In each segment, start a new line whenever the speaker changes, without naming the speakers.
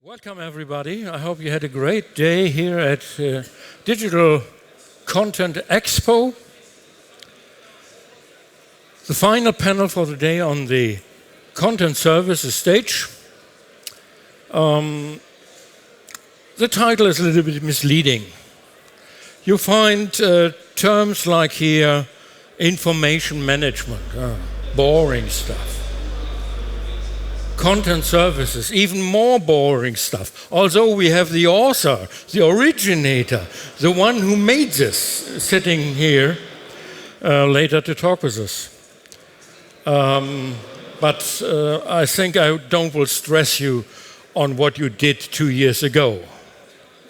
Welcome everybody. I hope you had a great day here at Digital Content Expo. The final panel for the day on the content services stage. The title is a little bit misleading. You find terms like here, information management, boring stuff. Content services, even more boring stuff. Although we have the author, the originator, the one who made this, sitting here later to talk with us. But I think I will stress you on what you did 2 years ago.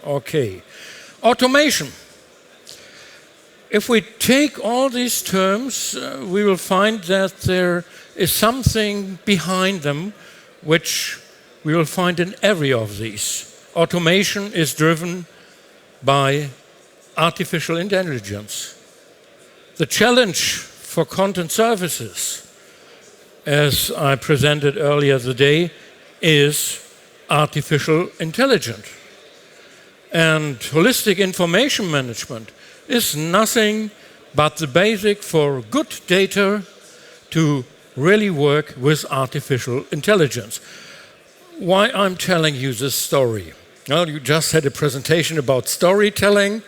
Okay. Automation. If we take all these terms, we will find that there is something behind them which we will find in every of these. Automation is driven by artificial intelligence. The challenge for content services, as I presented earlier today, is artificial intelligence. And holistic information management is nothing but the basic for good data to really work with artificial intelligence. Why I'm telling you this story? Well, you just had a presentation about storytelling.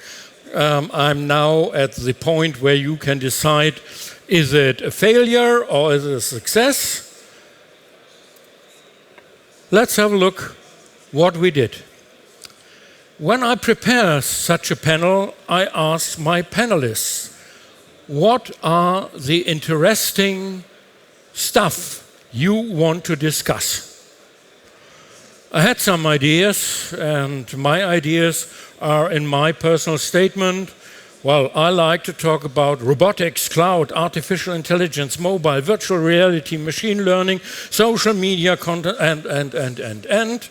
I'm now at the point where you can decide, is it a failure or is it a success? Let's have a look what we did. When I prepare such a panel, I ask my panelists, what are the interesting stuff you want to discuss? I had some ideas, and my ideas are in my personal statement. Well, I like to talk about robotics, cloud, artificial intelligence, mobile, virtual reality, machine learning, social media content, and.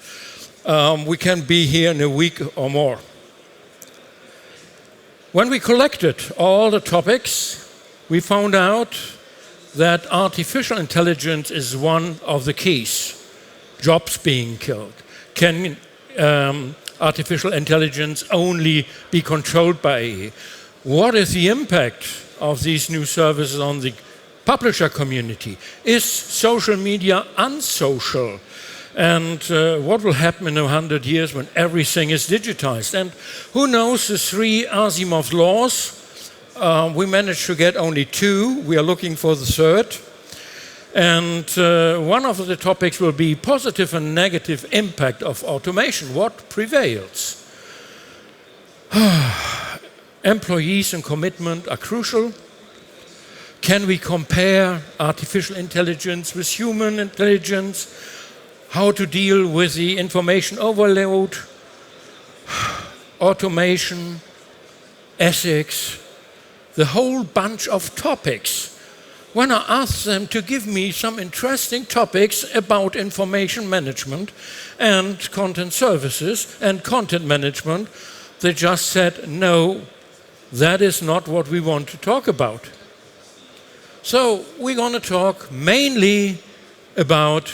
We can be here in a week or more. When we collected all the topics, we found out that artificial intelligence is one of the keys. Jobs being killed. Can artificial intelligence only be controlled by AI? What is the impact of these new services on the publisher community? Is social media unsocial? And what will happen in 100 years when everything is digitized? And who knows the 3 Asimov laws? We managed to get only 2. We are looking for the 3rd. And one of the topics will be positive and negative impact of automation. What prevails? Employees and commitment are crucial. Can we compare artificial intelligence with human intelligence? How to deal with the information overload, automation, ethics, the whole bunch of topics. When I asked them to give me some interesting topics about information management and content services and content management, they just said, no, that is not what we want to talk about. So we're going to talk mainly about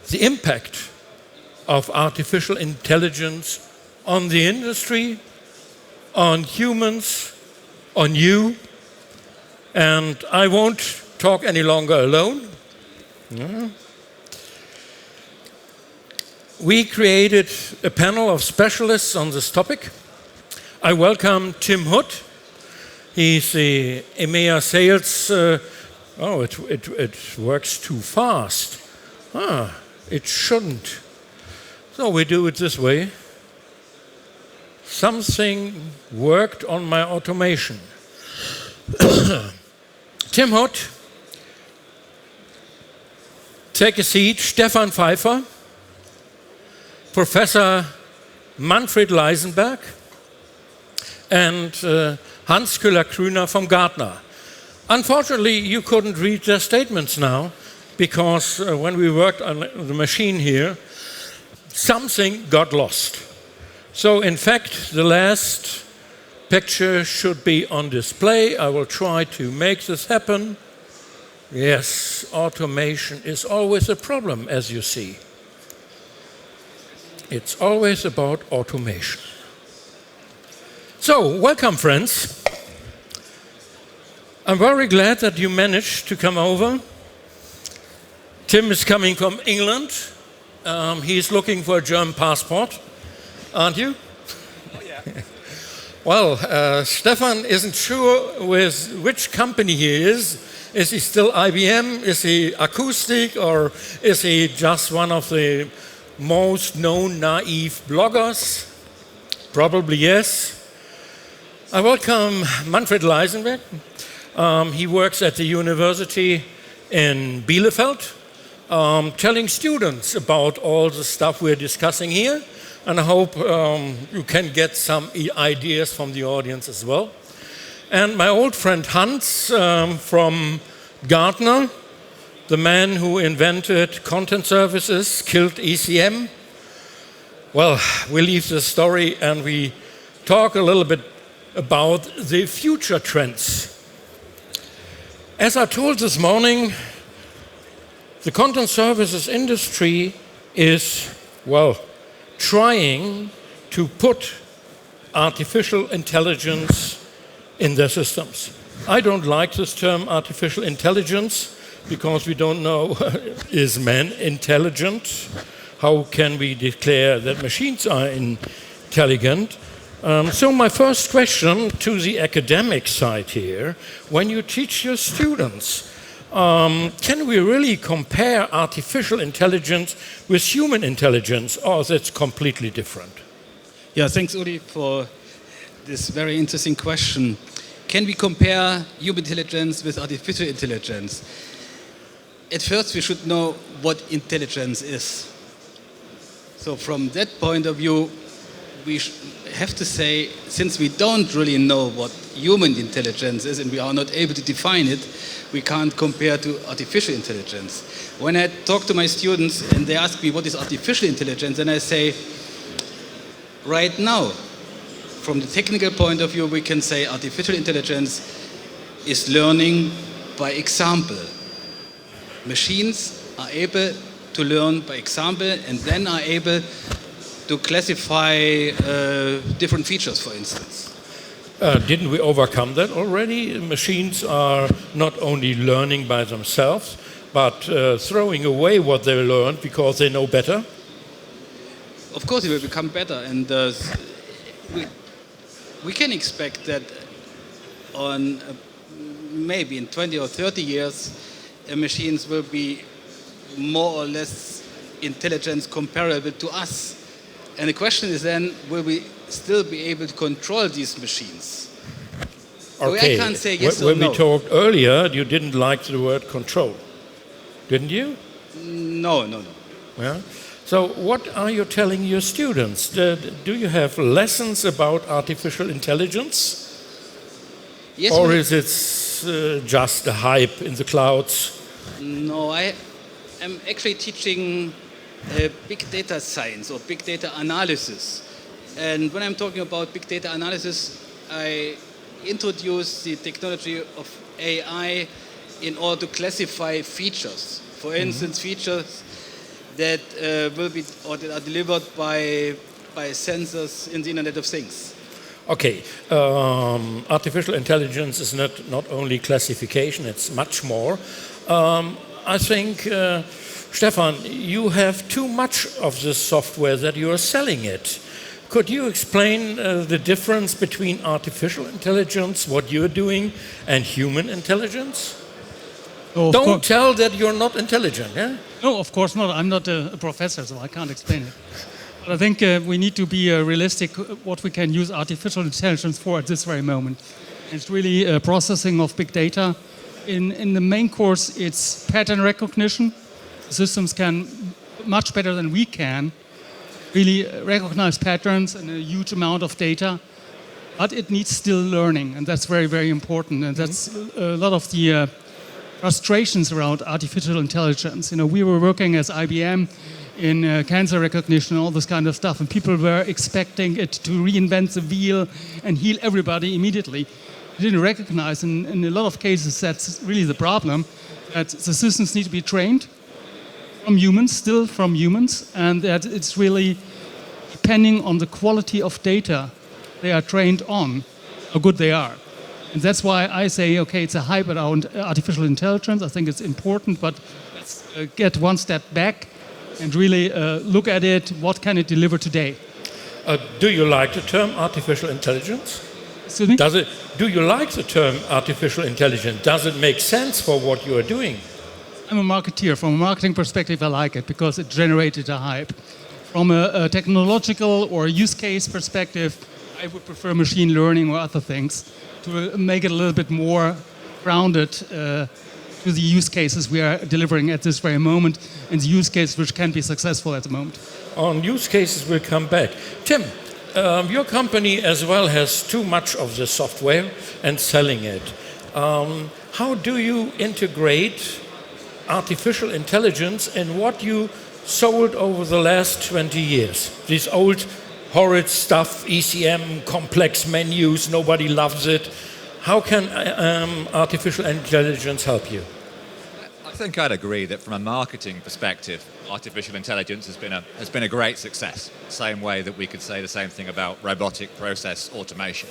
the impact of artificial intelligence on the industry, on humans, on you. And I won't talk any longer alone. We created a panel of specialists on this topic. I welcome Tim Hood. He's the EMEA sales. It works too fast. It shouldn't. So we do it this way. Something worked on my automation. Tim Hood, take a seat. Stefan Pfeiffer, Professor Manfred Leisenberg, and Hans Köhler-Krüner from Gartner. Unfortunately, you couldn't read their statements now, because when we worked on the machine here, something got lost. So in fact, the last picture should be on display. I will try to make this happen. Yes, automation is always a problem, as you see. It's always about automation. So, welcome, friends. I'm very glad that you managed to come over. Tim is coming from England. He's looking for a German passport, aren't you?
Oh, yeah.
Well, Stefan isn't sure with which company he is. Is he still IBM? Is he acoustic? Or is he just one of the most known naive bloggers? Probably yes. I welcome Manfred Leisenberg. He works at the university in Bielefeld, telling students about all the stuff we're discussing here. And I hope you can get some ideas from the audience as well. And my old friend Hans from Gartner, the man who invented content services, killed ECM. Well, we leave the story and we talk a little bit about the future trends. As I told this morning, the content services industry is, well, trying to put artificial intelligence in their systems. I don't like this term artificial intelligence because we don't know, is man intelligent? How can we declare that machines are intelligent? So my first question to the academic side here, when you teach your students, can we really compare artificial intelligence with human intelligence, or is it completely different?
Yeah, thanks, Uli, for this very interesting question. Can we compare human intelligence with artificial intelligence? At first, we should know what intelligence is. So from that point of view, we have to say, since we don't really know what human intelligence is and we are not able to define it, we can't compare to artificial intelligence. When I talk to my students and they ask me what is artificial intelligence, then I say, right now, from the technical point of view, we can say artificial intelligence is learning by example. Machines are able to learn by example and then are able to classify different features, for instance.
Didn't we overcome that already? Machines are not only learning by themselves, but throwing away what they learned because they know better?
Of course, it will become better, and we can expect that on maybe in 20 or 30 years, machines will be more or less intelligence comparable to us. And the question is then, will we still be able to control these machines?
Okay.
So I can't say yes or
when
no.
we talked earlier, you didn't like the word control, didn't you?
No.
Yeah. So what are you telling your students? Do you have lessons about artificial intelligence?
Yes.
Or is it just a hype in the clouds?
No, I am actually teaching big data science or big data analysis. And when I'm talking about big data analysis, I introduce the technology of AI in order to classify features. For instance, features that will be or that are delivered by sensors in the Internet of Things.
Okay, artificial intelligence is not only classification, it's much more. I think, Stefan, you have too much of this software that you are selling it. Could you explain the difference between artificial intelligence, what you're doing, and human intelligence?
Oh,
Don't tell that you're not intelligent, yeah?
No, of course not. I'm not a professor, so I can't explain it. But I think we need to be realistic what we can use artificial intelligence for at this very moment. It's really processing of big data. In the main course, it's pattern recognition. Systems can, much better than we can, really recognize patterns and a huge amount of data. But it needs still learning, and that's very, very important. And that's a lot of the frustrations around artificial intelligence. You know, we were working as IBM in cancer recognition, all this kind of stuff, and people were expecting it to reinvent the wheel and heal everybody immediately. We didn't recognize, and in a lot of cases, that's really the problem, that the systems need to be trained from humans, and that it's really depending on the quality of data they are trained on, how good they are. And that's why I say, okay, it's a hype around artificial intelligence. I think it's important, but let's get one step back and really look at it. What can it deliver today?
Do you like the term artificial intelligence?
Excuse me?
Do you like the term artificial intelligence? Does it make sense for what you are doing?
I'm a marketeer. From a marketing perspective, I like it because it generated a hype. From a technological or use case perspective, I would prefer machine learning or other things to make it a little bit more grounded to the use cases we are delivering at this very moment and the use cases which can be successful at the moment.
On use cases, we'll come back. Tim, your company as well has too much of the software and selling it. How do you integrate artificial intelligence in what you sold over the last 20 years? These old horrid stuff, ECM, complex menus, nobody loves it. How can artificial intelligence help you?
I think I'd agree that from a marketing perspective, artificial intelligence has been a great success. Same way that we could say the same thing about robotic process automation.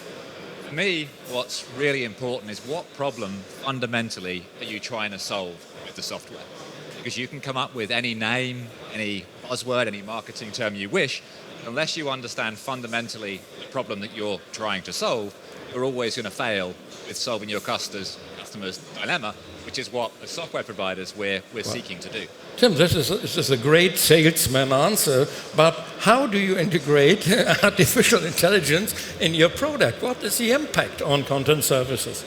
For me, what's really important is what problem fundamentally are you trying to solve with the software? Because you can come up with any name, any buzzword, any marketing term you wish, unless you understand fundamentally the problem that you're trying to solve, you're always going to fail with solving your customer's dilemma, which is what as software providers we're seeking to do.
Tim, this is a great salesman answer, but how do you integrate artificial intelligence in your product? What is the impact on content services?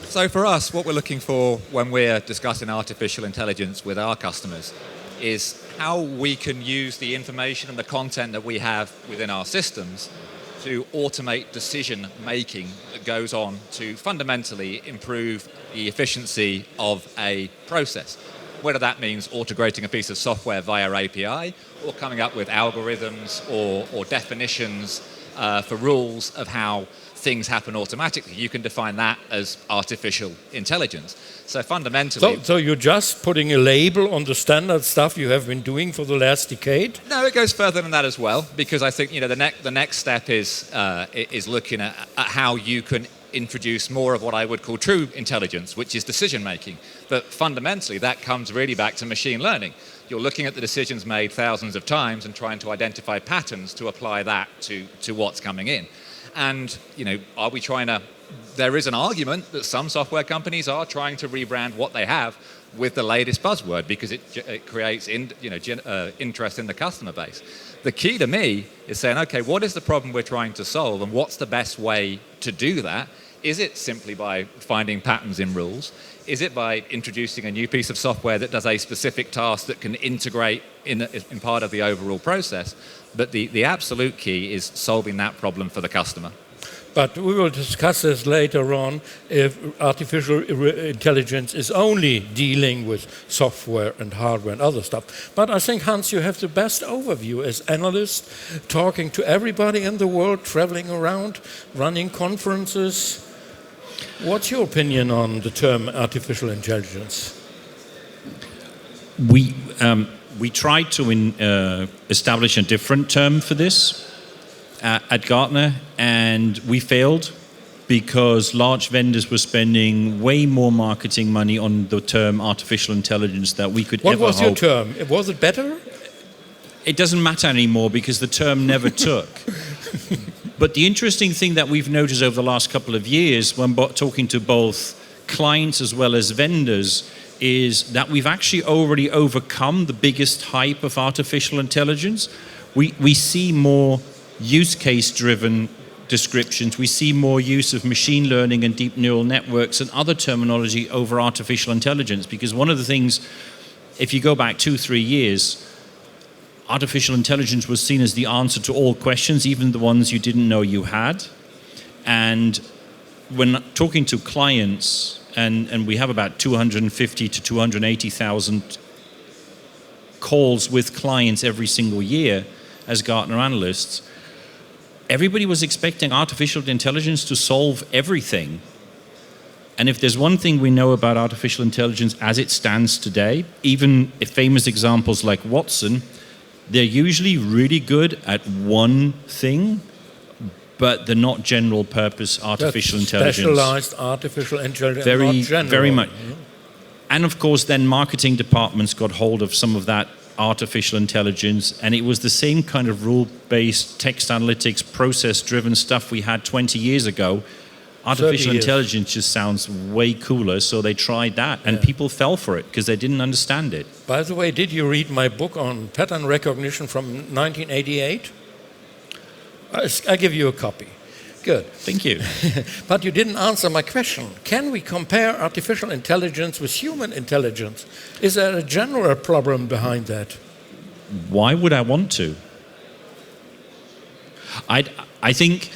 So for us, what we're looking for when we're discussing artificial intelligence with our customers is how we can use the information and the content that we have within our systems to automate decision making that goes on to fundamentally improve the efficiency of a process. Whether that means integrating a piece of software via API or coming up with algorithms or definitions for rules of how things happen automatically. You can define that as artificial intelligence. So fundamentally...
So you're just putting a label on the standard stuff you have been doing for the last decade?
No, it goes further than that as well, because I think the next step is looking at how you can introduce more of what I would call true intelligence, which is decision making. But fundamentally, that comes really back to machine learning. You're looking at the decisions made thousands of times and trying to identify patterns to apply that to what's coming in. And, are we trying to... There is an argument that some software companies are trying to rebrand what they have with the latest buzzword because it creates interest in the customer base. The key to me is saying, okay, what is the problem we're trying to solve and what's the best way to do that? Is it simply by finding patterns in rules? Is it by introducing a new piece of software that does a specific task that can integrate in part of the overall process? But the absolute key is solving that problem for the customer.
But we will discuss this later on if artificial intelligence is only dealing with software and hardware and other stuff. But I think, Hans, you have the best overview as analyst, talking to everybody in the world, traveling around, running conferences. What's your opinion on the term artificial intelligence?
We tried to establish a different term for this at Gartner, and we failed because large vendors were spending way more marketing money on the term artificial intelligence that we could ever hope.
What was your term? Was it better?
It doesn't matter anymore because the term never took. But the interesting thing that we've noticed over the last couple of years when talking to both clients as well as vendors is that we've actually already overcome the biggest hype of artificial intelligence. We see more use case driven descriptions. We see more use of machine learning and deep neural networks and other terminology over artificial intelligence, because one of the things, if you go back 2-3 years, artificial intelligence was seen as the answer to all questions, even the ones you didn't know you had. And when talking to clients, and we have about 250 to 280,000 calls with clients every single year as Gartner analysts, everybody was expecting artificial intelligence to solve everything. And if there's one thing we know about artificial intelligence as it stands today, even if famous examples like Watson, They're usually really good at one thing, but they're not general purpose artificial intelligence.
Specialized artificial intelligence,
Very,
not general.
very much. And of course, then marketing departments got hold of some of that artificial intelligence, and it was the same kind of rule-based text analytics, process-driven stuff we had 20 years ago. Artificial intelligence just sounds way cooler, so they tried that, and people fell for it because they didn't understand it.
By the way, did you read my book on pattern recognition from 1988? I give you a copy. Good.
Thank you.
But you didn't answer my question. Can we compare artificial intelligence with human intelligence? Is there a general problem behind that?
Why would I want to? I think,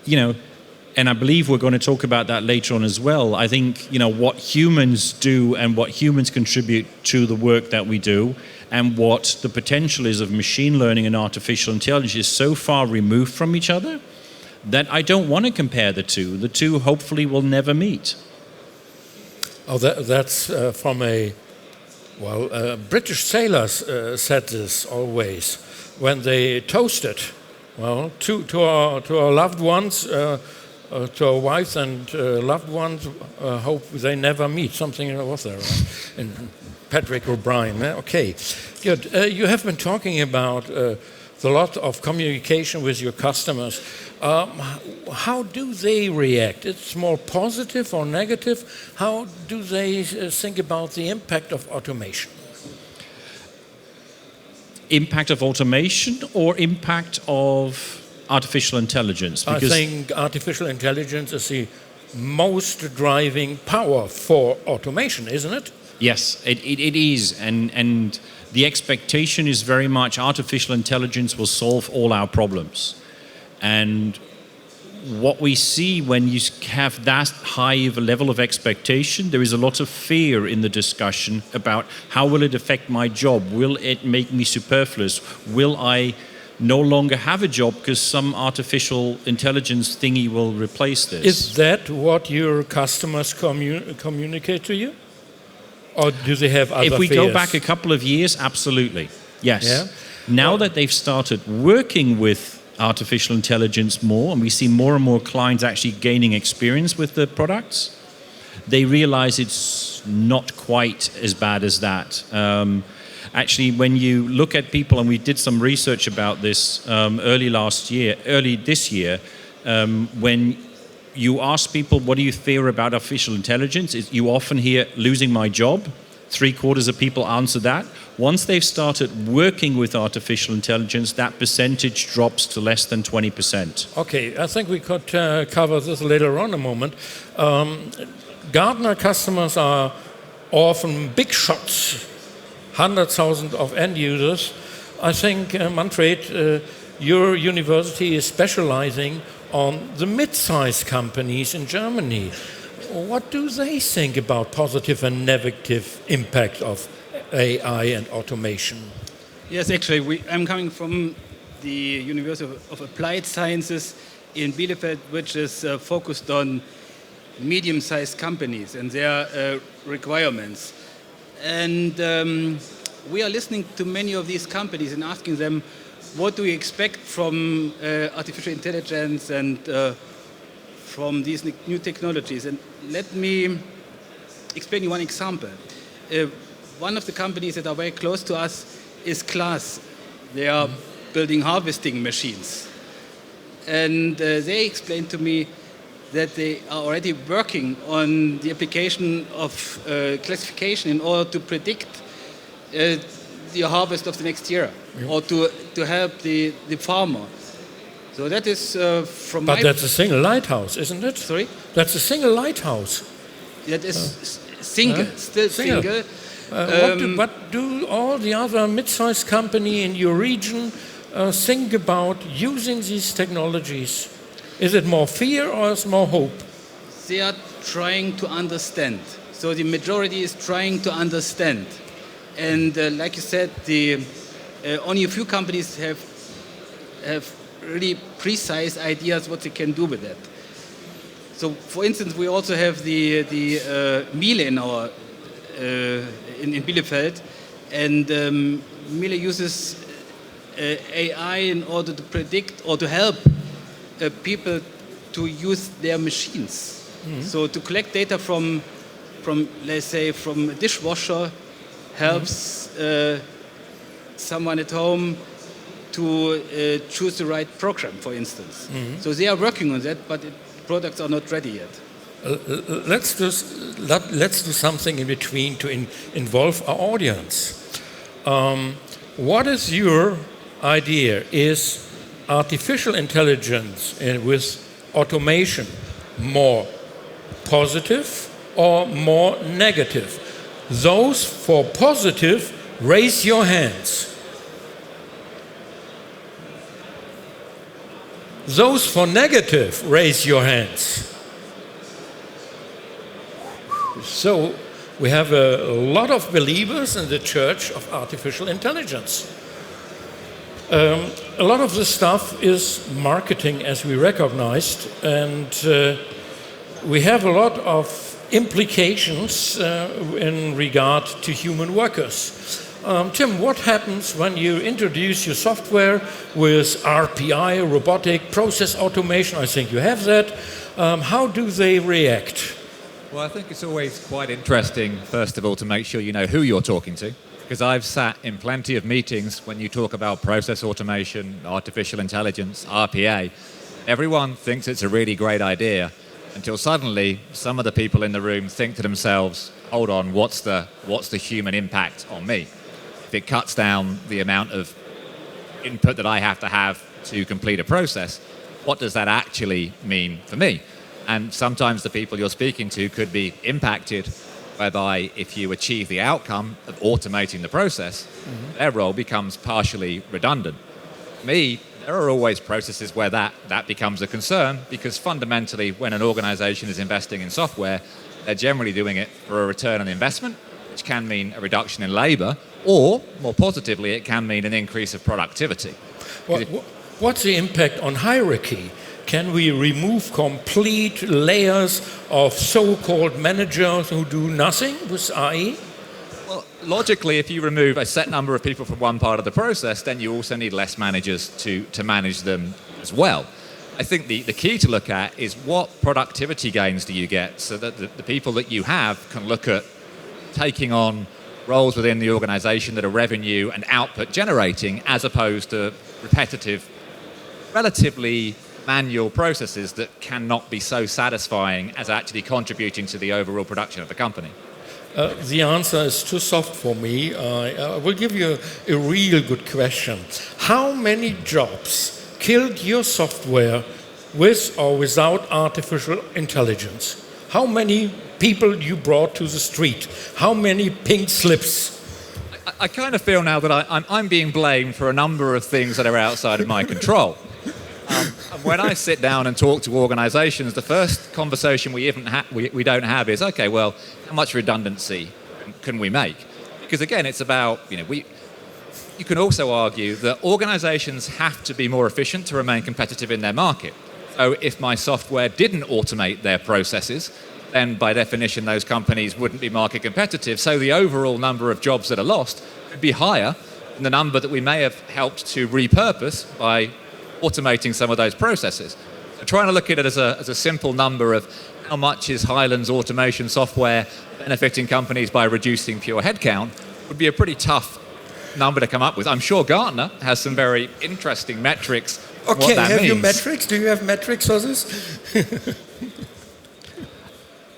and I believe we're going to talk about that later on as well. I think, what humans do and what humans contribute to the work that we do and what the potential is of machine learning and artificial intelligence is so far removed from each other that I don't want to compare the two. The two hopefully will never meet.
Oh, that's from British sailors said this always when they toasted. Well, to our loved ones, to our wives and loved ones, hope they never meet. Something was there, right? And Patrick O'Brien. Okay, good. You have been talking about the lot of communication with your customers. How do they react? It's more positive or negative? How do they think about the impact of automation?
Impact of automation or impact of artificial intelligence?
Because I think artificial intelligence is the most driving power for automation, isn't it?
Yes, it is. And the expectation is very much artificial intelligence will solve all our problems. And what we see when you have that high of a level of expectation, there is a lot of fear in the discussion about how will it affect my job? Will it make me superfluous? Will I no longer have a job because some artificial intelligence thingy will replace this?
Is that what your customers communicate to you? Or do they have other
If we
fears?
go back a couple of years, absolutely. Yes.
Yeah?
Now that they've started working with artificial intelligence more, and we see more and more clients actually gaining experience with the products, they realize it's not quite as bad as that. Actually, when you look at people, and we did some research about this early this year, when you ask people, what do you fear about artificial intelligence? You often hear, losing my job. 3/4 of people answer that. Once they've started working with artificial intelligence, that percentage drops to less than 20%.
Okay, I think we could cover this later on a moment. Gartner customers are often big shots, 100,000 of end users. I think, Manfred, your university is specializing on the mid-sized companies in Germany. What do they think about positive and negative impact of AI and automation?
Yes, actually, I'm coming from the University of Applied Sciences in Bielefeld, which is focused on medium-sized companies and their requirements. And we are listening to many of these companies and asking them, what do we expect from artificial intelligence and from these new technologies? And let me explain you one example. One of the companies that are very close to us is Claas. They are building harvesting machines. And they explained to me that they are already working on the application of classification in order to predict the harvest of the next year, or to help the farmer. So that is from
But that's a single lighthouse, isn't it?
Sorry?
That's a single lighthouse.
That is still single.
What do all the other mid-sized companies in your region think about using these technologies? Is it more fear or is it more hope?
They are trying to understand. So the majority is trying to understand. And like you said, only a few companies have really precise ideas what they can do with that. So, for instance, we also have the Miele in Bielefeld, and Miele uses AI in order to predict or to help people to use their machines. So to collect data from let's say, from a dishwasher helps someone at home to choose the right program, for instance. So they are working on that, but products are not ready yet.
Let's do something in between to involve our audience. What is your idea? Is artificial intelligence with automation more positive or more negative? Those for positive, raise your hands. Those for negative, raise your hands. So we have a lot of believers in the church of artificial intelligence. A lot of the stuff is marketing, as we recognized, and we have a lot of implications in regard to human workers. Tim, what happens when you introduce your software with RPI, robotic process automation? I think you have that. How do they react?
Well, I think it's always quite interesting, first of all, to make sure you know who you're talking to. Because I've sat in plenty of meetings when you talk about process automation, artificial intelligence, RPA. Everyone thinks it's a really great idea until suddenly some of the people in the room think to themselves, hold on, what's the human impact on me? If it cuts down the amount of input that I have to complete a process, what does that actually mean for me? And sometimes the people you're speaking to could be impacted whereby if you achieve the outcome of automating the process, their role becomes partially redundant. For me, there are always processes where that becomes a concern, because fundamentally when an organization is investing in software, they're generally doing it for a return on investment, which can mean a reduction in labor, or more positively, it can mean an increase of productivity.
What's the impact on hierarchy? Can we remove complete layers of so-called managers who do nothing with AI?
Well, logically, if you remove a set number of people from one part of the process, then you also need less managers to manage them as well. I think the key to look at is what productivity gains do you get, so that the people that you have can look at taking on roles within the organization that are revenue and output generating, as opposed to repetitive, relatively manual processes that cannot be so satisfying as actually contributing to the overall production of the company.
The answer is too soft for me. I will give you a real good question. How many jobs killed your software with or without artificial intelligence? How many people you brought to the street? How many pink slips?
I kind of feel now that I'm being blamed for a number of things that are outside of my control. And when I sit down and talk to organizations, the first conversation we don't have is, okay, well, how much redundancy can we make? Because again, it's about, you can also argue that organizations have to be more efficient to remain competitive in their market. So if my software didn't automate their processes, then by definition, those companies wouldn't be market competitive. So the overall number of jobs that are lost could be higher than the number that we may have helped to repurpose by automating some of those processes. So trying to look at it as a simple number of how much is Hyland's automation software benefiting companies by reducing pure headcount would be a pretty tough number to come up with. I'm sure Gartner has some very interesting metrics.
Okay, have you metrics? Do you have metrics for this?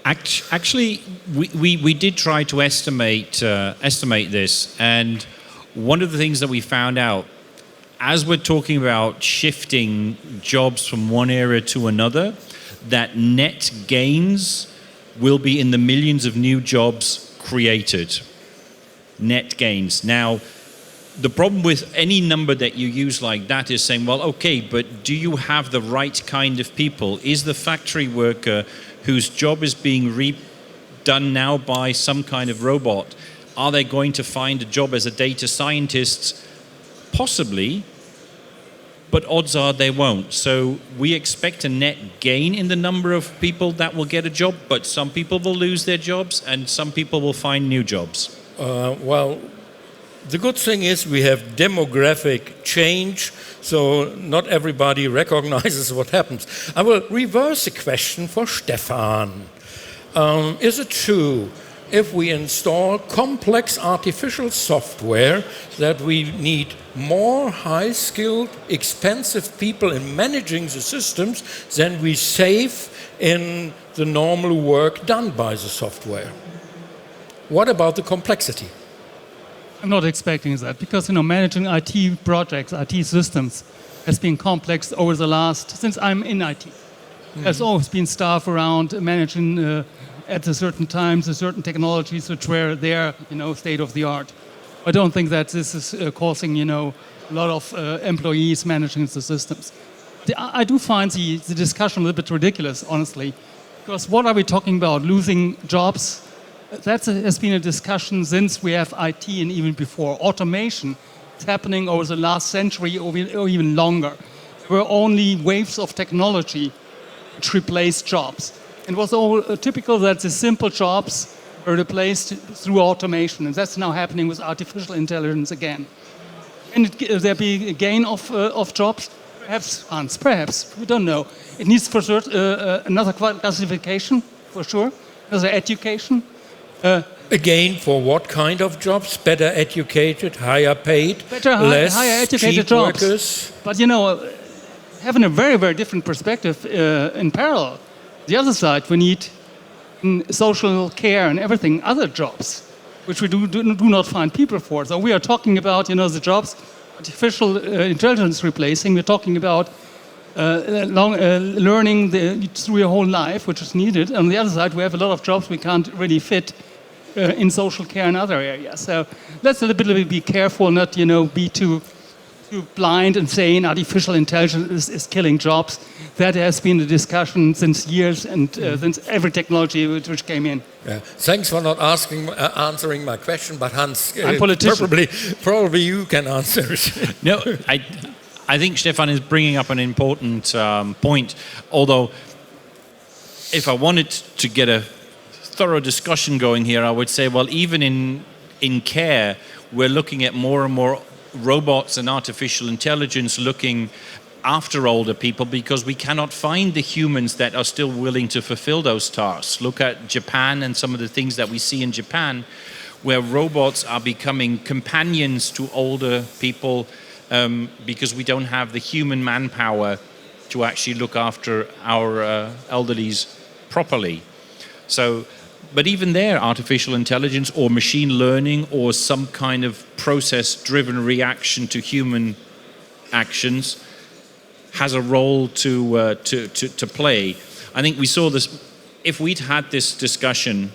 Actually, we did try to estimate this, and one of the things that we found out, as we're talking about shifting jobs from one area to another, that net gains will be in the millions of new jobs created. Net gains. Now, the problem with any number that you use like that is saying, well, okay, but do you have the right kind of people? Is the factory worker whose job is being done now by some kind of robot, are they going to find a job as a data scientist? Possibly, but odds are they won't. So we expect a net gain in the number of people that will get a job, but some people will lose their jobs and some people will find new jobs.
Well, The good thing is we have demographic change, so not everybody recognizes what happens. I will reverse the question for Stefan. Is it true, if we install complex artificial software, that we need more high-skilled, expensive people in managing the systems than we save in the normal work done by the software? What about the complexity?
I'm not expecting that because managing IT projects, IT systems, has been complex over the last since I'm in IT. There's always been staff around managing at a certain times a certain technologies which were there, state of the art. I don't think that this is causing a lot of employees managing the systems. I do find the discussion a little bit ridiculous, honestly, because what are we talking about? Losing jobs? That has been a discussion since we have IT and even before. Automation is happening over the last century or even longer. There were only waves of technology which replaced jobs. It was all typical that the simple jobs were replaced through automation, and that's now happening with artificial intelligence again. Can there be a gain of jobs? Perhaps, Hans, perhaps. We don't know. It needs for sure another classification, for sure, another education.
Again, for what kind of jobs? Better educated, higher paid, less
higher educated
cheap
jobs.
workers?
But having a very, very different perspective in parallel. The other side, we need social care and everything, other jobs, which we do not find people for. So we are talking about, the jobs artificial intelligence replacing. We're talking about learning through your whole life, which is needed. On the other side, we have a lot of jobs we can't really fit in social care and other areas. So let's a little bit be careful, not be too blind and saying artificial intelligence is killing jobs. That has been the discussion since years and since every technology which came in.
Yeah. Thanks for not answering my question, but Hans,
I'm politician.
probably you can answer it.
No, I think Stefan is bringing up an important point. Although, if I wanted to get a thorough discussion going here, I would say, well, even in care, we're looking at more and more robots and artificial intelligence looking after older people because we cannot find the humans that are still willing to fulfill those tasks. Look at Japan and some of the things that we see in Japan, where robots are becoming companions to older people because we don't have the human manpower to actually look after our elderlies properly. So, but even there, artificial intelligence or machine learning or some kind of process-driven reaction to human actions has a role to play. I think we saw this, if we'd had this discussion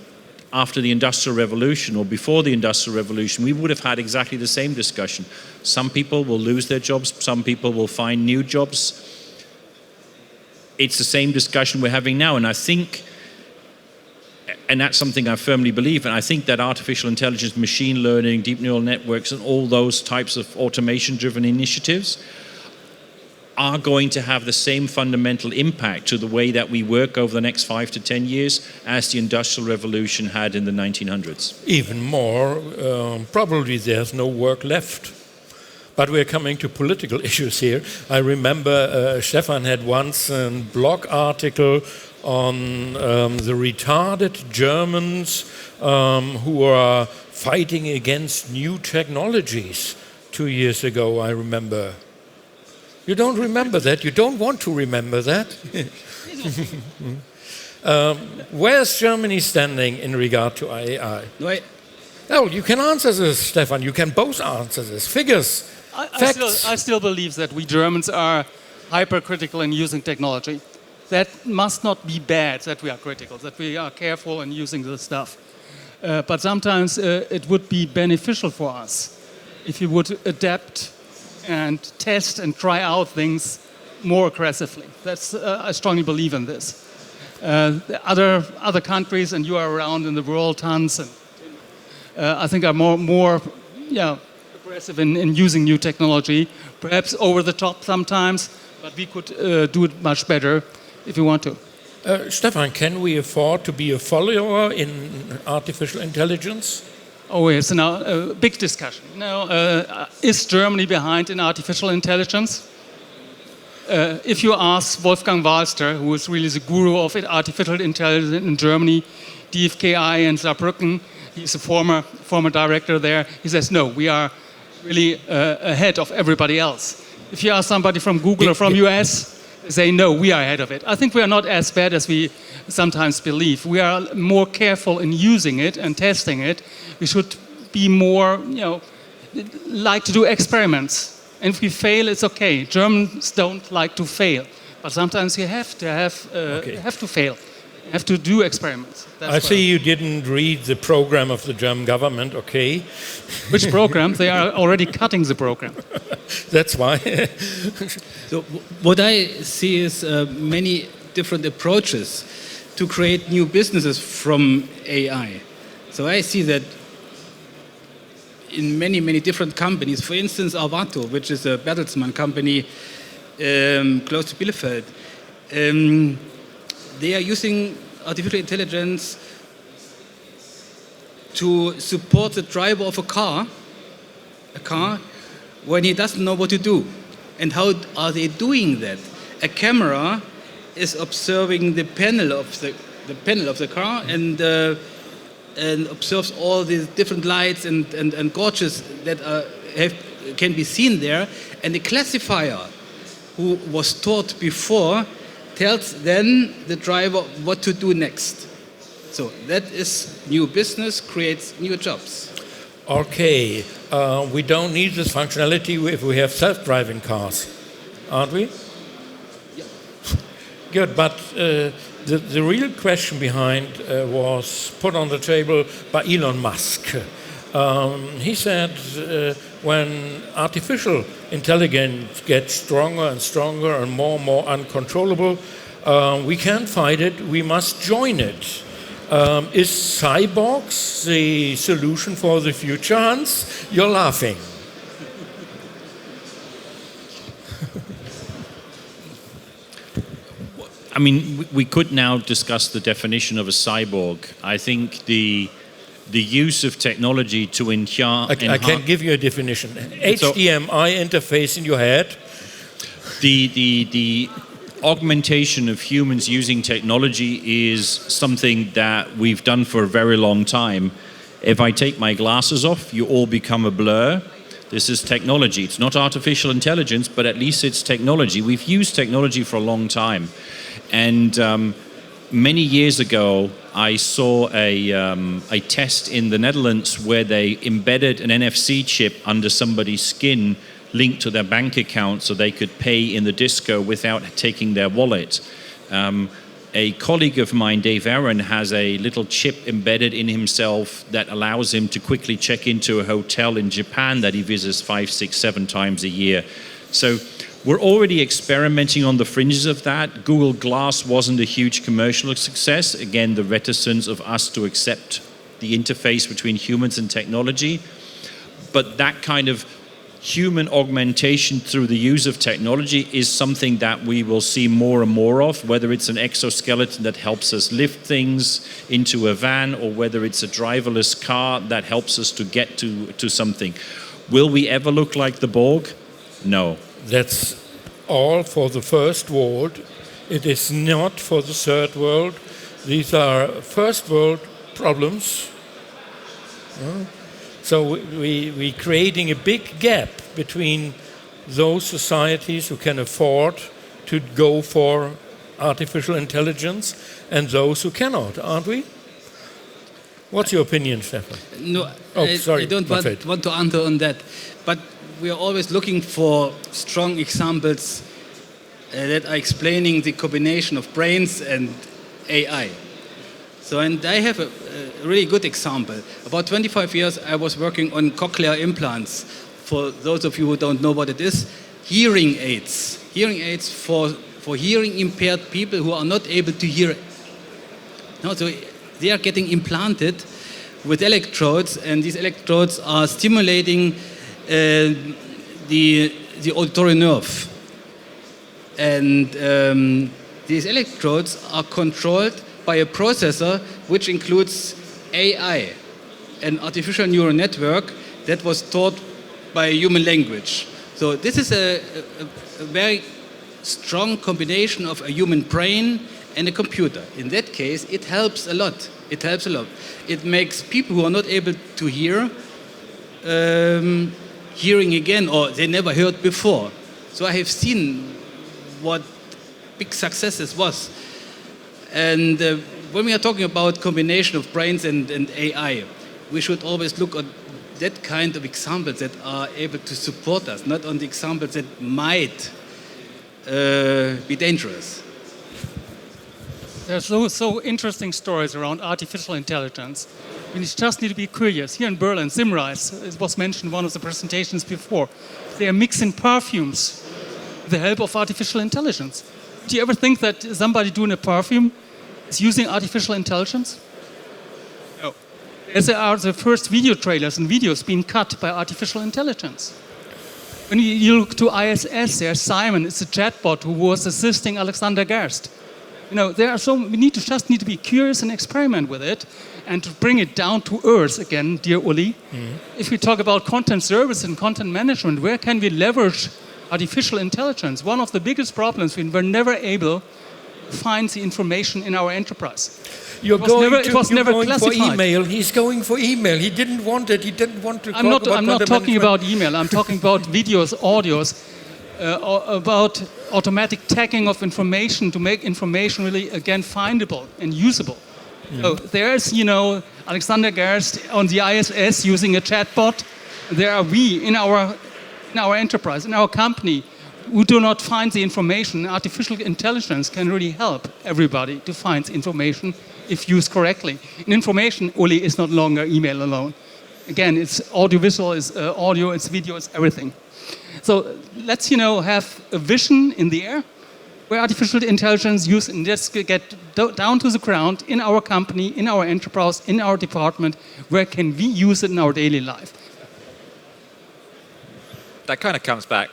after the Industrial Revolution or before the Industrial Revolution, we would have had exactly the same discussion. Some people will lose their jobs, some people will find new jobs. It's the same discussion we're having now, and I think, and that's something I firmly believe, and I think that artificial intelligence, machine learning, deep neural networks, and all those types of automation-driven initiatives are going to have the same fundamental impact to the way that we work over the next 5 to 10 years as the Industrial Revolution had in the 1900s.
Even more, probably there's no work left. But we're coming to political issues here. I remember Stefan had once a blog article on the retarded Germans who are fighting against new technologies 2 years ago, I remember. You don't remember that? You don't want to remember that? Where's Germany standing in regard to AI? No, you can answer this, Stefan. You can both answer this. Figures, facts.
I still believe that we Germans are hypercritical in using technology. That must not be bad that we are critical, that we are careful in using this stuff. But sometimes it would be beneficial for us if you would adapt and test and try out things more aggressively. That's I strongly believe in this. Other countries, and you are around in the world tons, and I think are more aggressive in using new technology, perhaps over the top sometimes, but we could do it much better if you want to.
Stefan, can we afford to be a follower in artificial intelligence?
Oh, it's now a big discussion. Now, is Germany behind in artificial intelligence? If you ask Wolfgang Wahlster, who is really the guru of artificial intelligence in Germany, DFKI in Saarbrücken, he's a former director there, he says, no, we are really ahead of everybody else. If you ask somebody from Google or from US, they say, no, we are ahead of it. I think we are not as bad as we sometimes believe. We are more careful in using it and testing it. We should be more, like to do experiments. And if we fail, it's okay. Germans don't like to fail, but sometimes you have to fail. You have to do experiments.
I see you didn't read the program of the German government, okay?
Which program? They are already cutting the program.
That's why.
So what I see is many different approaches to create new businesses from AI. So I see that in many, many different companies. For instance, Arvato, which is a Bertelsmann company close to Bielefeld, they are using artificial intelligence to support the driver of a car when he doesn't know what to do. And how are they doing that? A camera is observing the panel of the car and observes all these different lights and gauges that can be seen there. And the classifier who was taught before tells then the driver what to do next. So that is new business, creates new jobs.
Okay, we don't need this functionality if we have self-driving cars, aren't we?
Yeah.
Good, but the real question behind was put on the table by Elon Musk. He said when artificial intelligence gets stronger and stronger and more uncontrollable, we can't fight it, we must join it. Is Cyborg the solution for the future, Hans? You're laughing.
I mean, we could now discuss the definition of a cyborg. I think the use of technology to enhance...
I can give you a definition. HDMI interface in your head.
The augmentation of humans using technology is something that we've done for a very long time. If I take my glasses off, you all become a blur. This is technology. It's not artificial intelligence, but at least it's technology. We've used technology for a long time. And many years ago, I saw a test in the Netherlands where they embedded an NFC chip under somebody's skin linked to their bank account so they could pay in the disco without taking their wallet. A colleague of mine, Dave Aaron, has a little chip embedded in himself that allows him to quickly check into a hotel in Japan that he visits 5, 6, 7 times a year. So we're already experimenting on the fringes of that. Google Glass wasn't a huge commercial success. Again, the reticence of us to accept the interface between humans and technology. But that kind of human augmentation through the use of technology is something that we will see more and more of, whether it's an exoskeleton that helps us lift things into a van or whether it's a driverless car that helps us to get to something. Will we ever look like the Borg? No.
That's all for the first world. It is not for the third world. These are first world problems. So we're creating a big gap between those societies who can afford to go for artificial intelligence and those who cannot, aren't we? What's your opinion, Stefan?
No,
sorry,
I don't want to answer on that. But we are always looking for strong examples that are explaining the combination of brains and AI. So, and I have a really good example. About 25 years, I was working on cochlear implants. For those of you who don't know what it is, hearing aids. Hearing aids for hearing impaired people who are not able to hear. No, so they are getting implanted with electrodes, and these electrodes are stimulating the auditory nerve. And these electrodes are controlled by a processor which includes AI. an artificial neural network that was taught by human language. So this is a very strong combination of a human brain and a computer. In that case, it helps a lot. It helps a lot. It makes people who are not able to hear hearing again, or they never heard before. So I have seen what big successes was. And when we are talking about combination of brains and AI, we should always look at that kind of examples that are able to support us, not on the examples that might be dangerous.
There's so interesting stories around artificial intelligence. We just need to be curious. Here in Berlin, Simrise, it was mentioned in one of the presentations before, they are mixing perfumes with the help of artificial intelligence. Do you ever think that somebody doing a perfume is using artificial intelligence? No. There are the first video trailers and videos being cut by artificial intelligence. When you look to ISS, there's Simon, it's a chatbot who was assisting Alexander Gerst. You know, we just need to be curious and experiment with it and to bring it down to earth again, dear Uli. Mm-hmm. If we talk about content service and content management, where can we leverage artificial intelligence? One of the biggest problems, we were never able to find the information in our enterprise.
It was never
classified.
For email. He's going for email. He didn't want it. He didn't want to.
I'm not talking about email. I'm talking about videos, audios, about automatic tagging of information to make information really again findable and usable. Mm. So there's, Alexander Gerst on the ISS using a chatbot. There are we in our enterprise, in our company, who do not find the information. Artificial intelligence can really help everybody to find the information if used correctly. And information, Uli, is not longer email alone. Again, it's audiovisual, it's audio, it's video, it's everything. So let's, have a vision in the air where artificial intelligence used, and let's get down to the ground in our company, in our enterprise, in our department. Where can we use it in our daily life?
That kind of comes back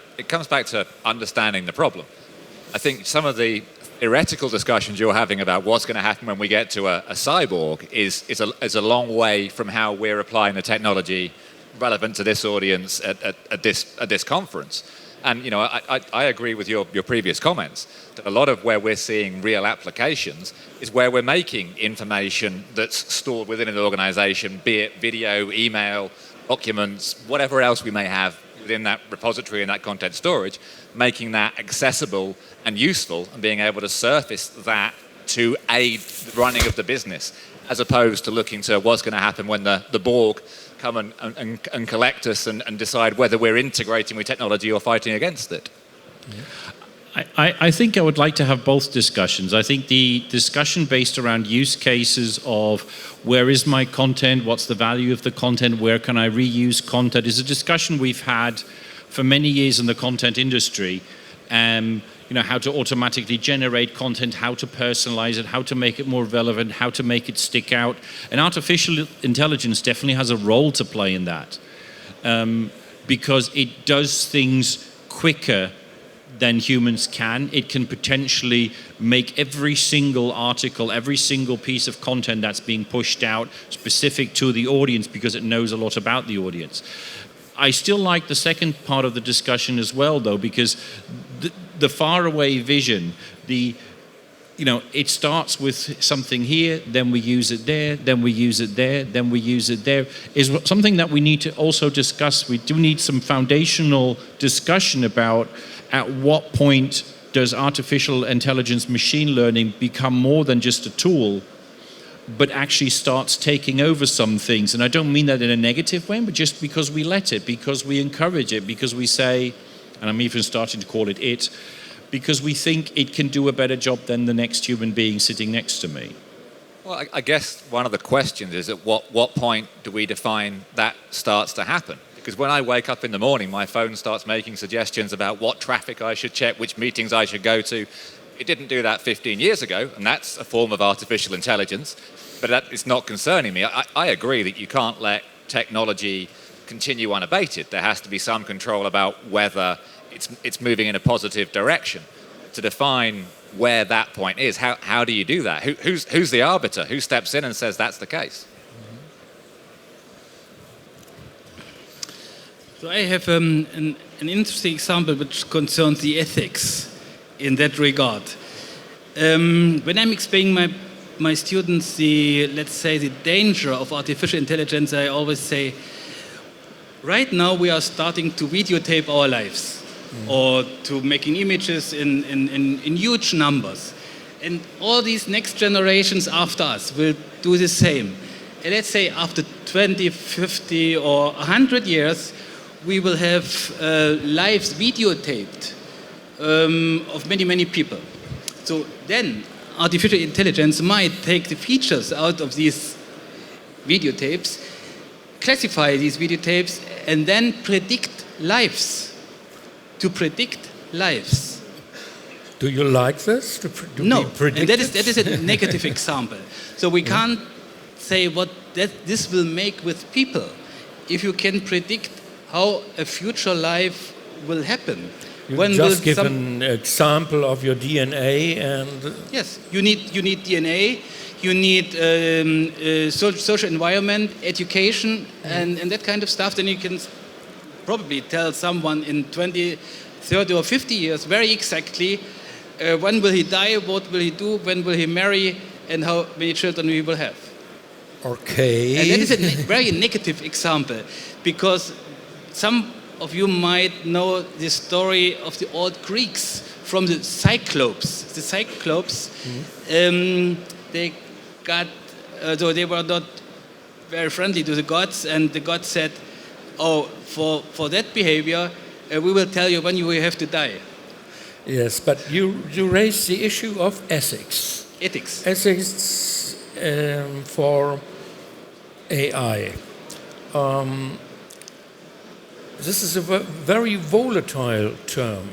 to understanding the problem. I think some of the theoretical discussions you're having about what's going to happen when we get to a cyborg is a long way from how we're applying the technology relevant to this audience at this conference. And I agree with your previous comments that a lot of where we're seeing real applications is where we're making information that's stored within an organization, be it video, email, documents, whatever else we may have within that repository and that content storage, making that accessible and useful and being able to surface that to aid the running of the business, as opposed to looking to what's going to happen when the Borg come and collect us and decide whether we're integrating with technology or fighting against it.
Yeah. I think I would like to have both discussions. I think the discussion based around use cases of where is my content, what's the value of the content, where can I reuse content, is a discussion we've had for many years in the content industry. How to automatically generate content, how to personalize it, how to make it more relevant, how to make it stick out. And artificial intelligence definitely has a role to play in that because it does things quicker than humans can. It can potentially make every single article, every single piece of content that's being pushed out specific to the audience because it knows a lot about the audience. I still like the second part of the discussion as well, though, because the faraway vision, it starts with something here, then we use it there, then we use it there, then we use it there, is something that we need to also discuss. We do need some foundational discussion about at what point does artificial intelligence, machine learning become more than just a tool, but actually starts taking over some things. And I don't mean that in a negative way, but just because we let it, because we encourage it, because we say, and I'm even starting to call it, because we think it can do a better job than the next human being sitting next to me.
Well, I guess one of the questions is at what point do we define that starts to happen? Because when I wake up in the morning, my phone starts making suggestions about what traffic I should check, which meetings I should go to. It didn't do that 15 years ago, and that's a form of artificial intelligence, but that is not concerning me. I agree that you can't let technology continue unabated. There has to be some control about whether it's moving in a positive direction. To define where that point is, how do you do that? Who's the arbiter? Who steps in and says that's the case?
So I have an interesting example which concerns the ethics in that regard. When I'm explaining my students let's say, the danger of artificial intelligence, I always say, right now we are starting to videotape our lives or to making images in huge numbers. And all these next generations after us will do the same. And let's say after 20, 50 or 100 years, we will have lives videotaped of many, many people. So then artificial intelligence might take the features out of these videotapes, classify these videotapes, and then predict lives. To predict lives.
Do you like this?
No, and that is a negative example. So we can't say what this will make with people if you can predict how a future life will happen.
You just give an example of your DNA and...
Yes, you need DNA, you need social environment, education, and that kind of stuff. Then you can probably tell someone in 20, 30 or 50 years very exactly when will he die, what will he do, when will he marry, and how many children he will have.
Okay.
And that is a very negative example, because some of you might know the story of the old Greeks from the Cyclopes. The Cyclopes, they got, so they were not very friendly to the gods, and the gods said, "Oh, for that behavior, we will tell you when you will have to die."
Yes, but you raised the issue of ethics.
Ethics.
Ethics for AI. This is a very volatile term.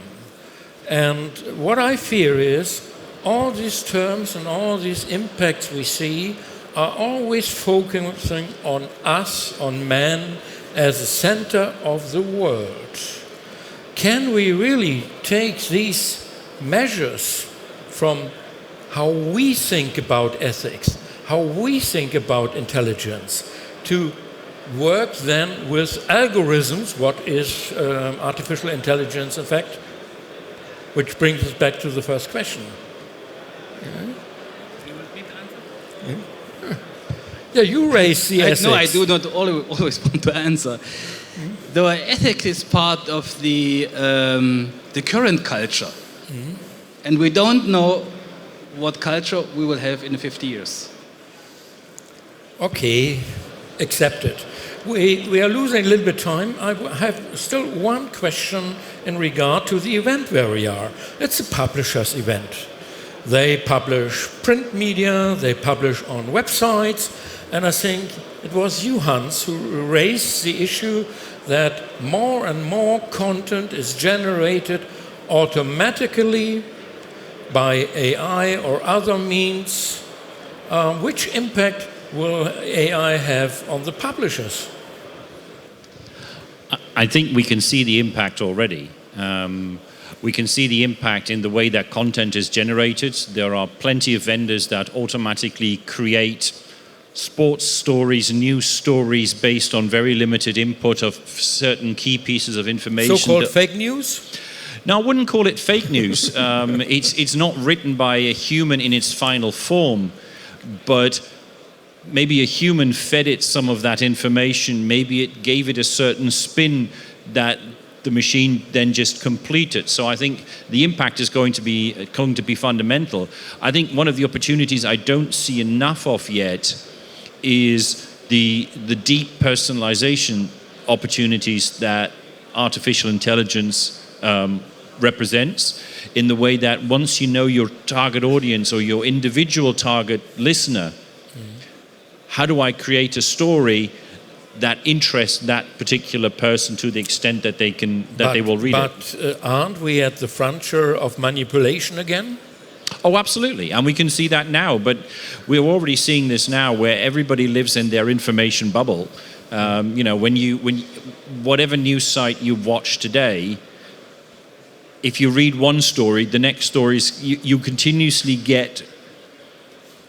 And what I fear is all these terms and all these impacts we see are always focusing on us, on man, as the center of the world. Can we really take these measures from how we think about ethics, how we think about intelligence, to work then with algorithms, what is artificial intelligence in fact, which brings us back to the first question. Yeah, you raise the ethics.
No, I do not always want to answer. The ethics is part of the current culture. And we don't know what culture we will have in 50 years.
Okay, accepted. We are losing a little bit of time. I have still one question in regard to the event where we are. It's a publisher's event. They publish print media, they publish on websites, and I think it was you, Hans, who raised the issue that more and more content is generated automatically by AI or other means. Which impact will AI have on the publishers?
I think we can see the impact already. We can see the impact in the way that content is generated. There are plenty of vendors that automatically create sports stories, news stories based on very limited input of certain key pieces of information.
So-called fake news?
No, I wouldn't call it fake news. It's not written by a human in its final form, but maybe a human fed it some of that information. Maybe it gave it a certain spin that the machine then just completed. So I think the impact is going to be fundamental. I think one of the opportunities I don't see enough of yet is the deep personalization opportunities that artificial intelligence represents, in the way that once you know your target audience or your individual target listener, how do I create a story that interests that particular person to the extent that they will read it?
But aren't we at the frontier of manipulation again?
Oh, absolutely, and we can see that now. But we're already seeing this now, where everybody lives in their information bubble. When whatever news site you watch today, if you read one story, the next stories you continuously get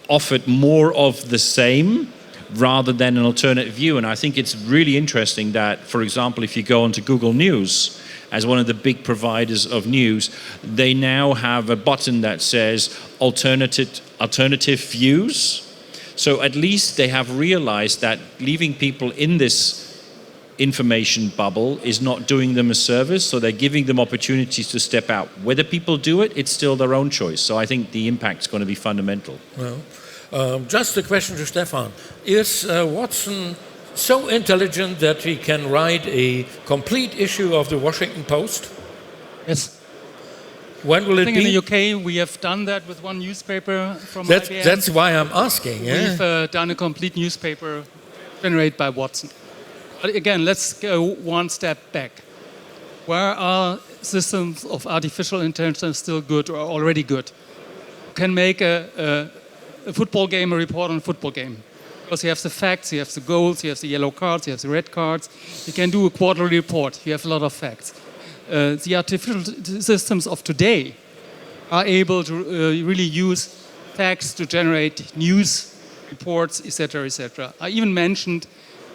offered more of the same, rather than an alternate view. And I think it's really interesting that, for example, if you go onto Google News, as one of the big providers of news, they now have a button that says alternative views. So at least they have realized that leaving people in this information bubble is not doing them a service, so they're giving them opportunities to step out. Whether people do it, it's still their own choice. So I think the impact's going to be fundamental.
Well, just a question to Stefan. Is Watson so intelligent that he can write a complete issue of the Washington Post?
Yes.
When will
I
it
think
be?
in the UK we have done that with one newspaper from IBM.
That's why I'm asking. Yeah?
We've done a complete newspaper generated by Watson. But again, let's go one step back. Where are systems of artificial intelligence still good or already good? You can make a football game, a report on a football game. Because you have the facts, you have the goals, you have the yellow cards, you have the red cards. You can do a quarterly report. You have a lot of facts. The artificial systems of today are able to really use facts to generate news reports, etc., etc. I even mentioned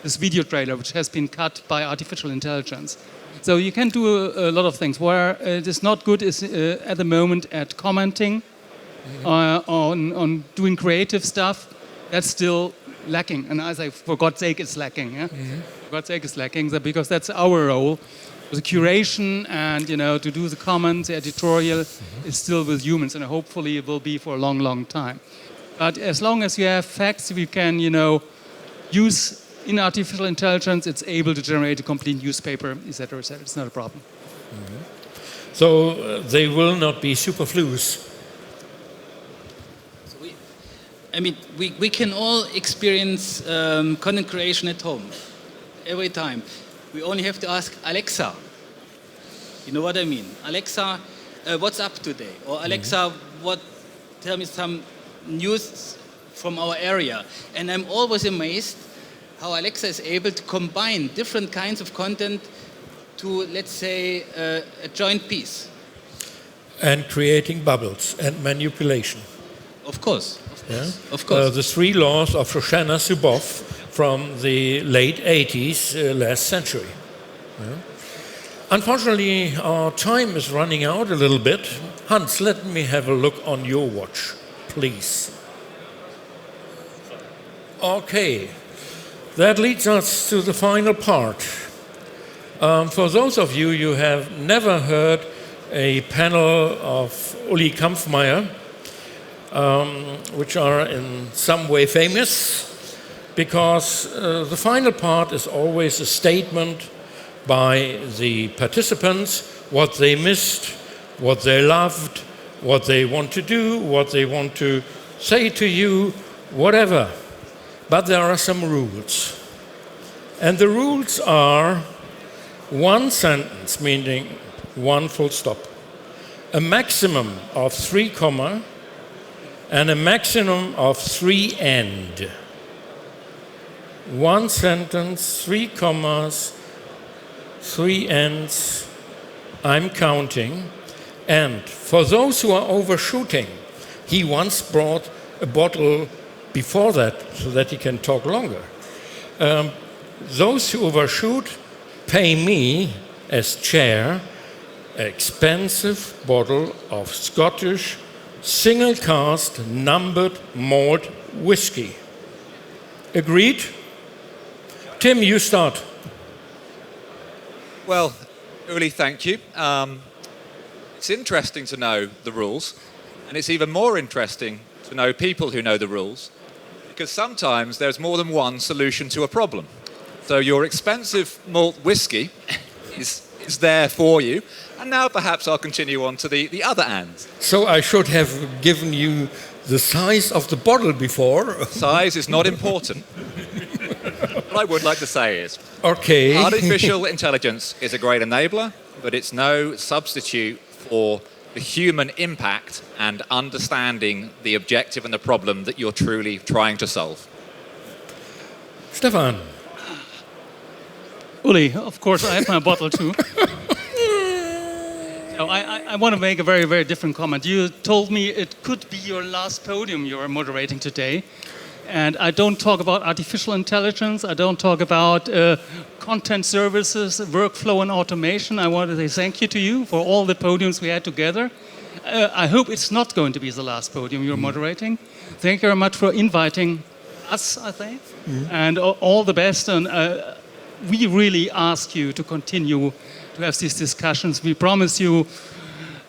this video trailer, which has been cut by artificial intelligence. So you can do a lot of things. Where it is not good is at the moment at commenting, on doing creative stuff. That's still lacking. And I say, for God's sake, it's lacking. Yeah? For God's sake, it's lacking, because that's our role. The curation and to do the comments, the editorial is still with humans, and hopefully it will be for a long, long time. But as long as you have facts, we can use in artificial intelligence, it's able to generate a complete newspaper, etc., etc. It's not a problem.
So they will not be superfluous.
We can all experience content creation at home every time. We only have to ask Alexa. You know what I mean? Alexa, what's up today? Or Alexa, tell me some news from our area. And I'm always amazed how Alexa is able to combine different kinds of content to, let's say, a joint piece.
And creating bubbles and manipulation.
Of course.
Yeah?
Of course.
The 3 laws of Shoshana Zuboff from the late 80s last century. Yeah? Unfortunately, our time is running out a little bit. Hans, let me have a look on your watch, please. Okay. That leads us to the final part. For those of you who have never heard a panel of Ulrich Kampffmeyer, which are in some way famous, because the final part is always a statement by the participants, what they missed, what they loved, what they want to do, what they want to say to you, whatever. But there are some rules. And the rules are one sentence, meaning one full stop, a maximum of 3 comma, and a maximum of 3 end. One sentence, 3 commas, 3 ends, I'm counting. And for those who are overshooting, he once brought a bottle before that so that he can talk longer. Those who overshoot pay me, as chair, an expensive bottle of Scottish single cask numbered malt whiskey. Agreed? Tim, you start.
Well, Uli, thank you. It's interesting to know the rules, and it's even more interesting to know people who know the rules, because sometimes there's more than one solution to a problem. So your expensive malt whiskey is there for you, and now perhaps I'll continue on to the other end.
So I should have given you the size of the bottle before.
Size is not important. What I would like to say is,
okay.
Artificial intelligence is a great enabler, but it's no substitute for the human impact and understanding the objective and the problem that you're truly trying to solve.
Stefan.
Uli, of course, I have my bottle too. So I want to make a very, very different comment. You told me it could be your last podium you are moderating today. And I don't talk about artificial intelligence. I don't talk about content services, workflow, and automation. I want to say thank you to you for all the podiums we had together. I hope it's not going to be the last podium you're moderating. Thank you very much for inviting us, I think, and all the best. And we really ask you to continue to have these discussions. We promise you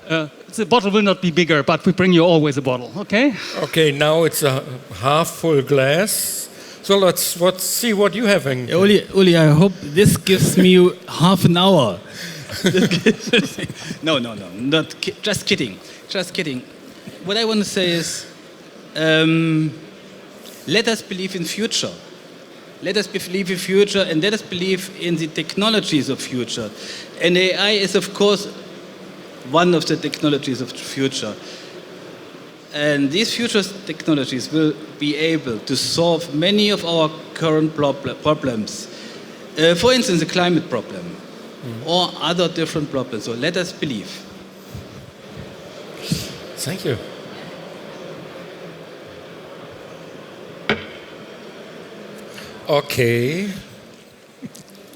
the bottle will not be bigger, but we bring you always a bottle, okay?
Okay, now it's a half full glass. So let's see what you're having.
Uli, I hope this gives me half an hour. No, just kidding. What I want to say is, let us believe in future. Let us believe in future, and let us believe in the technologies of future. And AI is, of course, one of the technologies of the future. And these future technologies will be able to solve many of our current problems. For instance, the climate problem, or other different problems. So let us believe.
Thank you. Okay.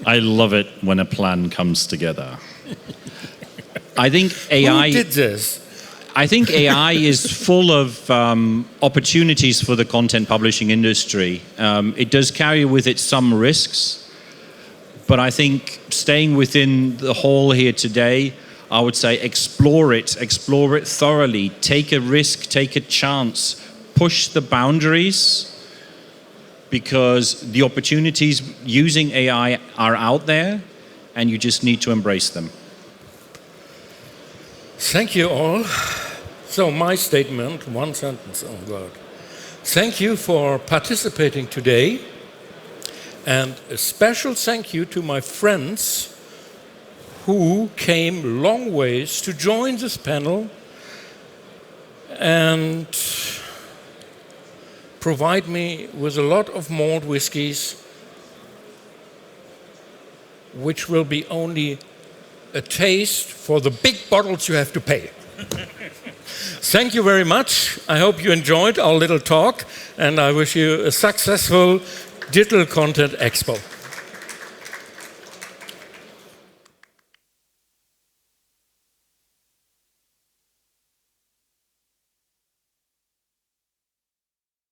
I love it when a plan comes together. I think AI.
Who did this?
I think AI is full of opportunities for the content publishing industry. It does carry with it some risks, but I think staying within the hall here today, I would say explore it thoroughly, take a risk, take a chance, push the boundaries, because the opportunities using AI are out there and you just need to embrace them.
Thank you all. So my statement, one sentence, oh God. Thank you for participating today, and a special thank you to my friends who came long ways to join this panel and provide me with a lot of malt whiskies, which will be only a taste for the big bottles you have to pay. Thank you very much. I hope you enjoyed our little talk, and I wish you a successful Digital Content Expo.